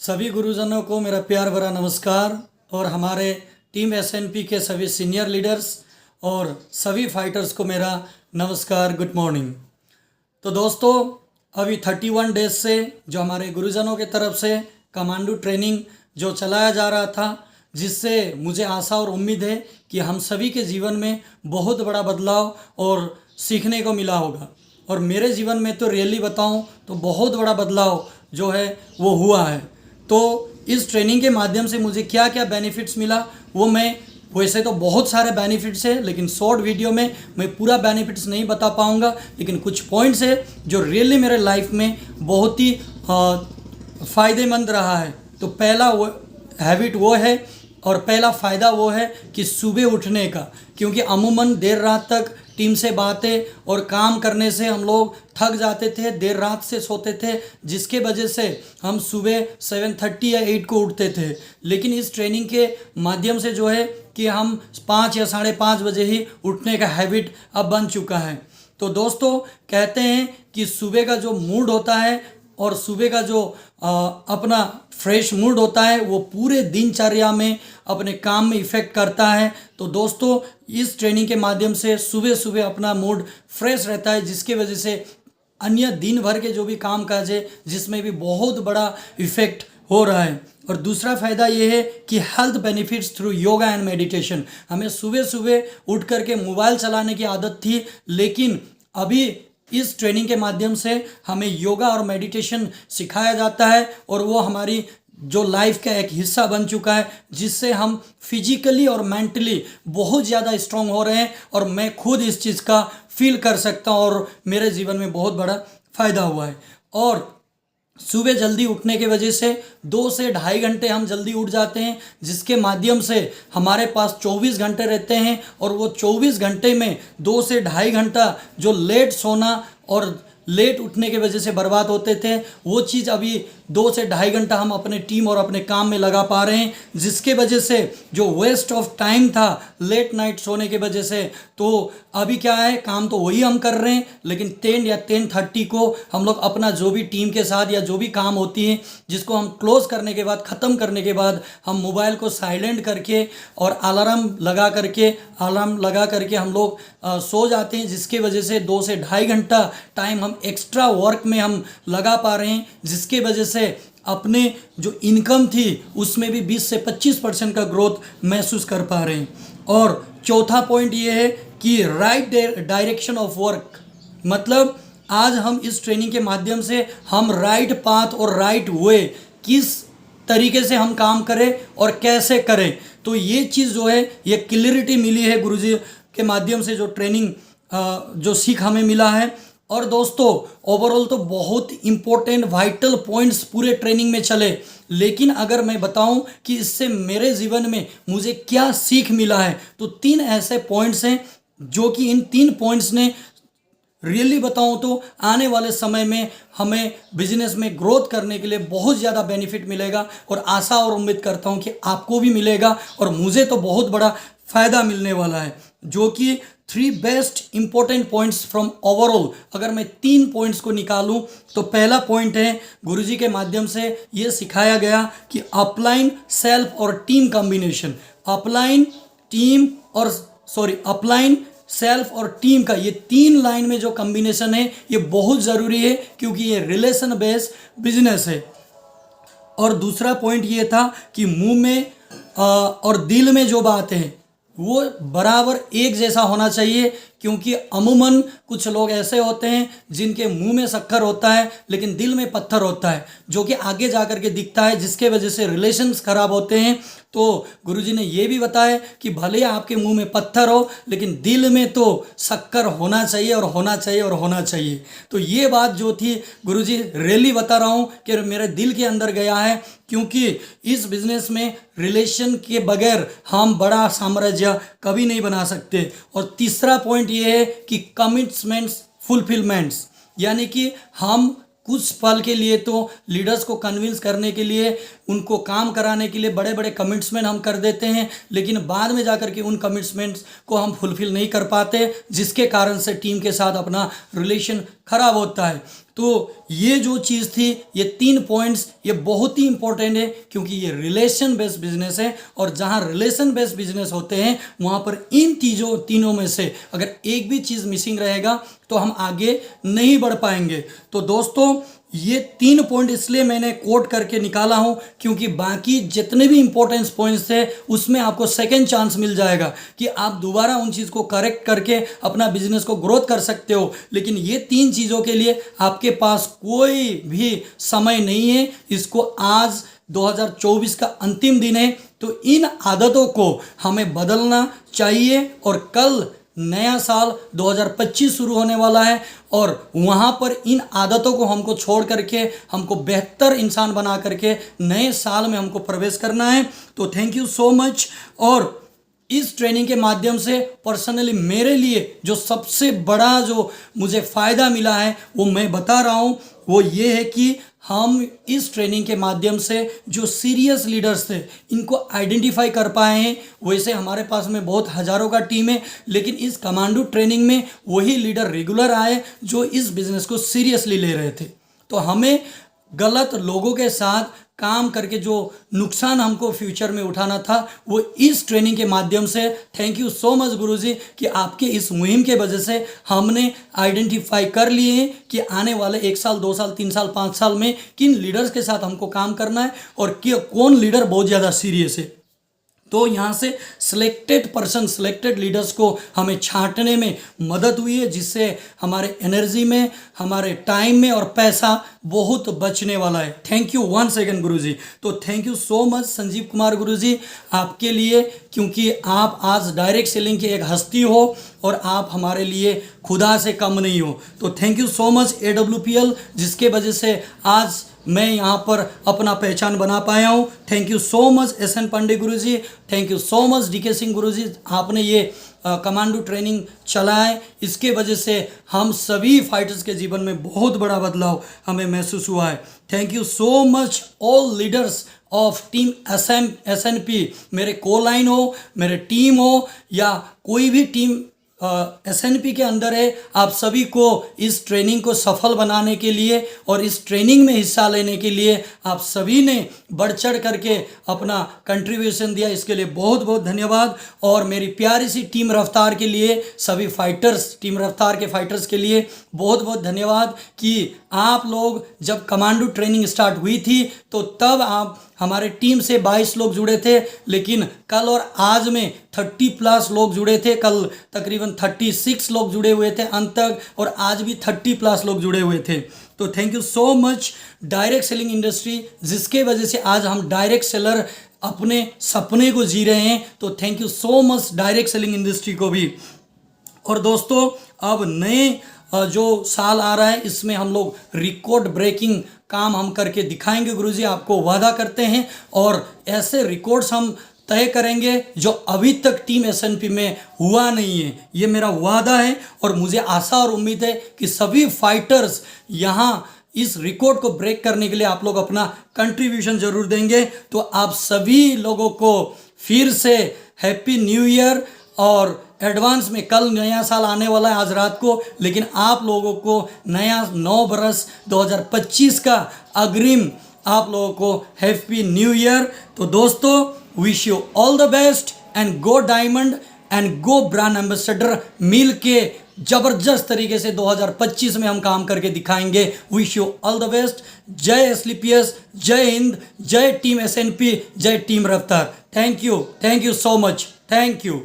सभी गुरुजनों को मेरा प्यार भरा नमस्कार और हमारे टीम एसएनपी के सभी सीनियर लीडर्स और सभी फाइटर्स को मेरा नमस्कार, गुड मॉर्निंग। तो दोस्तों, अभी 31 डेज से जो हमारे गुरुजनों के तरफ से कमांडो ट्रेनिंग जो चलाया जा रहा था, जिससे मुझे आशा और उम्मीद है कि हम सभी के जीवन में बहुत बड़ा बदलाव और सीखने को मिला होगा। और मेरे जीवन में तो रियली बताऊं तो बहुत बड़ा बदलाव जो है वो हुआ है। तो इस ट्रेनिंग के माध्यम से मुझे क्या क्या बेनिफिट्स मिला वो मैं, वैसे तो बहुत सारे बेनिफिट्स है लेकिन शॉर्ट वीडियो में मैं पूरा बेनिफिट्स नहीं बता पाऊँगा, लेकिन कुछ पॉइंट्स है जो रियली मेरे लाइफ में बहुत ही फ़ायदेमंद रहा है। तो पहला वो हैबिट वो है और पहला फ़ायदा वो है कि सुबह उठने का, क्योंकि अमूमन देर रात तक टीम से बातें और काम करने से हम लोग थक जाते थे, देर रात से सोते थे, जिसके वजह से हम सुबह 7:30 या 8 को उठते थे। लेकिन इस ट्रेनिंग के माध्यम से जो है कि हम 5 या 5:30 बजे ही उठने का हैबिट अब बन चुका है। तो दोस्तों, कहते हैं कि सुबह का जो मूड होता है और सुबह का जो अपना फ्रेश मूड होता है वो पूरे दिनचर्या में अपने काम में इफ़ेक्ट करता है। तो दोस्तों, इस ट्रेनिंग के माध्यम से सुबह सुबह अपना मूड फ्रेश रहता है, जिसके वजह से अन्य दिन भर के जो भी काम काज है जिसमें भी बहुत बड़ा इफ़ेक्ट हो रहा है। और दूसरा फ़ायदा ये है कि health benefits through yoga and meditation. हमें सुबह सुबह उठ करके मोबाइल चलाने की आदत थी, लेकिन अभी इस ट्रेनिंग के माध्यम से हमें योगा और मेडिटेशन सिखाया जाता है और वो हमारी जो लाइफ का एक हिस्सा बन चुका है, जिससे हम फिजिकली और मेंटली बहुत ज़्यादा स्ट्रांग हो रहे हैं। और मैं खुद इस चीज़ का फील कर सकता हूँ और मेरे जीवन में बहुत बड़ा फ़ायदा हुआ है। और सुबह जल्दी उठने के वजह से 2 से ढाई घंटे हम जल्दी उठ जाते हैं, जिसके माध्यम से हमारे पास 24 घंटे रहते हैं। और वो 24 घंटे में 2 से ढाई घंटा जो लेट सोना और लेट उठने के वजह से बर्बाद होते थे, वो चीज़ अभी 2 से ढाई घंटा हम अपने टीम और अपने काम में लगा पा रहे हैं, जिसके वजह से जो वेस्ट ऑफ टाइम था लेट नाइट सोने के वजह से, तो अभी क्या है, काम तो वही हम कर रहे हैं, लेकिन 10 या 10:30 को हम लोग अपना जो भी टीम के साथ या जो भी काम होती है जिसको हम क्लोज करने के बाद, ख़त्म करने के बाद, हम मोबाइल को साइलेंट करके और अलार्म लगा करके हम लोग सो जाते हैं, जिसके वजह से 2 से ढाई घंटा टाइम हम एक्स्ट्रा वर्क में हम लगा पा रहे हैं, जिसके वजह से अपने जो इनकम थी उसमें भी 20 से 25% का ग्रोथ महसूस कर पा रहे हैं। और चौथा पॉइंट ये है कि राइट डायरेक्शन ऑफ वर्क, मतलब आज हम इस ट्रेनिंग के माध्यम से हम राइट पाथ और राइट वे किस तरीके से हम काम करें और कैसे करें, तो ये चीज़ जो है ये क्लियरिटी मिली है गुरुजी के माध्यम से, जो ट्रेनिंग जो सीख हमें मिला है। और दोस्तों, ओवरऑल तो बहुत इंपॉर्टेंट वाइटल पॉइंट्स पूरे ट्रेनिंग में चले, लेकिन अगर मैं बताऊं कि इससे मेरे जीवन में मुझे क्या सीख मिला है, तो 3 ऐसे पॉइंट्स हैं जो कि इन 3 पॉइंट्स ने रियली बताऊं तो आने वाले समय में हमें बिजनेस में ग्रोथ करने के लिए बहुत ज़्यादा बेनिफिट मिलेगा। और आशा और उम्मीद करता हूं कि आपको भी मिलेगा और मुझे तो बहुत बड़ा फ़ायदा मिलने वाला है, जो कि 3 best important points from overall. अगर मैं 3 पॉइंट्स को निकालूं तो पहला पॉइंट है, गुरुजी के माध्यम से ये सिखाया गया कि अपलाइन सेल्फ और टीम कॉम्बिनेशन। अपलाइन सेल्फ और टीम का ये 3 लाइन में जो कॉम्बिनेशन है ये बहुत ज़रूरी है, क्योंकि ये रिलेशन बेस्ड बिजनेस है। और दूसरा पॉइंट ये था कि मुंह में और दिल में जो बात है वो बराबर एक जैसा होना चाहिए, क्योंकि अमूमन कुछ लोग ऐसे होते हैं जिनके मुंह में शक्कर होता है लेकिन दिल में पत्थर होता है, जो कि आगे जा कर के दिखता है, जिसके वजह से रिलेशंस खराब होते हैं। तो गुरुजी ने ये भी बताया कि भले ही आपके मुंह में पत्थर हो, लेकिन दिल में तो शक्कर होना चाहिए और होना चाहिए और होना चाहिए। तो ये बात जो थी गुरुजी रियली बता रहा हूँ कि मेरे दिल के अंदर गया है, क्योंकि इस बिज़नेस में रिलेशन के बगैर हम बड़ा साम्राज्य कभी नहीं बना सकते। और तीसरा पॉइंट ये है कि कमिटमेंट्स फुलफिलमेंट्स, यानी कि हम कुछ पल के लिए तो लीडर्स को कन्विंस करने के लिए, उनको काम कराने के लिए बड़े बड़े कमिटमेंट हम कर देते हैं, लेकिन बाद में जाकर के उन कमिटमेंट्स को हम फुलफिल नहीं कर पाते, जिसके कारण से टीम के साथ अपना रिलेशन खराब होता है। तो ये जो चीज़ थी, ये 3 पॉइंट्स, ये बहुत ही इंपॉर्टेंट है क्योंकि ये रिलेशन बेस्ड बिजनेस है, और जहाँ रिलेशन बेस्ड बिजनेस होते हैं वहाँ पर इन तीनों में से अगर एक भी चीज़ मिसिंग रहेगा तो हम आगे नहीं बढ़ पाएंगे। तो दोस्तों ये 3 पॉइंट इसलिए मैंने कोट करके निकाला हूं क्योंकि बाकी जितने भी इंपॉर्टेंस पॉइंट्स थे उसमें आपको सेकंड चांस मिल जाएगा कि आप दोबारा उन चीज़ को करेक्ट करके अपना बिजनेस को ग्रोथ कर सकते हो। लेकिन ये 3 चीज़ों के लिए आपके पास कोई भी समय नहीं है। इसको आज 2024 का अंतिम दिन है, तो इन आदतों को हमें बदलना चाहिए। और कल नया साल 2025 शुरू होने वाला है, और वहाँ पर इन आदतों को हमको छोड़ करके हमको बेहतर इंसान बना करके नए साल में हमको प्रवेश करना है। तो थैंक यू सो मच। और इस ट्रेनिंग के माध्यम से पर्सनली मेरे लिए जो सबसे बड़ा जो मुझे फ़ायदा मिला है वो मैं बता रहा हूँ, वो ये है कि हम इस ट्रेनिंग के माध्यम से जो सीरियस लीडर्स थे इनको आइडेंटिफाई कर पाए हैं। वैसे हमारे पास में बहुत हज़ारों का टीम है, लेकिन इस कमांडो ट्रेनिंग में वही लीडर रेगुलर आए जो इस बिज़नेस को सीरियसली ले रहे थे। तो हमें गलत लोगों के साथ काम करके जो नुकसान हमको फ्यूचर में उठाना था वो इस ट्रेनिंग के माध्यम से, थैंक यू सो मच गुरुजी कि आपके इस मुहिम के वजह से हमने आइडेंटिफाई कर लिए हैं कि आने वाले 1 साल 2 साल 3 साल 5 साल में किन लीडर्स के साथ हमको काम करना है और कौन लीडर बहुत ज़्यादा सीरियस है। तो यहाँ से सिलेक्टेड लीडर्स को हमें छांटने में मदद हुई है, जिससे हमारे एनर्जी में, हमारे टाइम में और पैसा बहुत बचने वाला है। थैंक यू वंस अगेन गुरुजी। तो thank you so much Sanjeev Kumar गुरुजी आपके लिए, क्योंकि आप आज डायरेक्ट सेलिंग की एक हस्ती हो और आप हमारे लिए खुदा से कम नहीं हो। तो thank you so much AWPL, जिसके वजह से आज मैं यहाँ पर अपना पहचान बना पाया हूँ। Thank you so much SN Pandey गुरुजी, thank you so much DK Singh गुरुजी, आपने ये कमांडो ट्रेनिंग चलाए, इसके वजह से हम सभी फाइटर्स के जीवन में बहुत बड़ा बदलाव हमें महसूस हुआ है। Thank you so much all leaders of team SNP, मेरे को लाइन हो, मेरे टीम हो या कोई भी टीम SNP के अंदर है, आप सभी को इस ट्रेनिंग को सफल बनाने के लिए और इस ट्रेनिंग में हिस्सा लेने के लिए आप सभी ने बढ़ चढ़ करके अपना कंट्रीब्यूशन दिया, इसके लिए बहुत बहुत धन्यवाद। और मेरी प्यारी सी टीम रफ्तार के लिए, सभी फाइटर्स, टीम रफ्तार के फाइटर्स के लिए बहुत बहुत धन्यवाद कि आप लोग जब कमांडो ट्रेनिंग स्टार्ट हुई थी तो तब आप हमारे टीम से 22 लोग जुड़े थे, लेकिन कल और आज में 30+ लोग जुड़े थे। कल तकरीबन 36 लोग जुड़े हुए थे अंत तक, और आज भी 30+ लोग जुड़े हुए थे। तो thank you so much direct selling industry, जिसके वजह से आज हम डायरेक्ट सेलर अपने सपने को जी रहे हैं। तो thank you so much direct selling industry को भी। और दोस्तों अब नए जो साल आ रहा है इसमें हम लोग रिकॉर्ड ब्रेकिंग काम हम करके दिखाएंगे गुरुजी, आपको वादा करते हैं। और ऐसे रिकॉर्ड्स हम तय करेंगे जो अभी तक टीम SNP में हुआ नहीं है, ये मेरा वादा है। और मुझे आशा और उम्मीद है कि सभी फाइटर्स यहाँ इस रिकॉर्ड को ब्रेक करने के लिए आप लोग अपना कंट्रीब्यूशन जरूर देंगे। तो आप सभी लोगों को फिर से हैप्पी न्यू ईयर, और एडवांस में कल नया साल आने वाला है आज रात को, लेकिन आप लोगों को नया 9 बरस 2025 का अग्रिम आप लोगों को हैप्पी न्यू ईयर। तो दोस्तों wish you all the best and go diamond and go brand ambassador, मिल के जबरदस्त तरीके से 2025 में हम काम करके दिखाएंगे। Wish you all the best. जय SLPS, जय हिंद, जय टीम SNP, जय टीम रफ्तार। Thank you so much, thank you.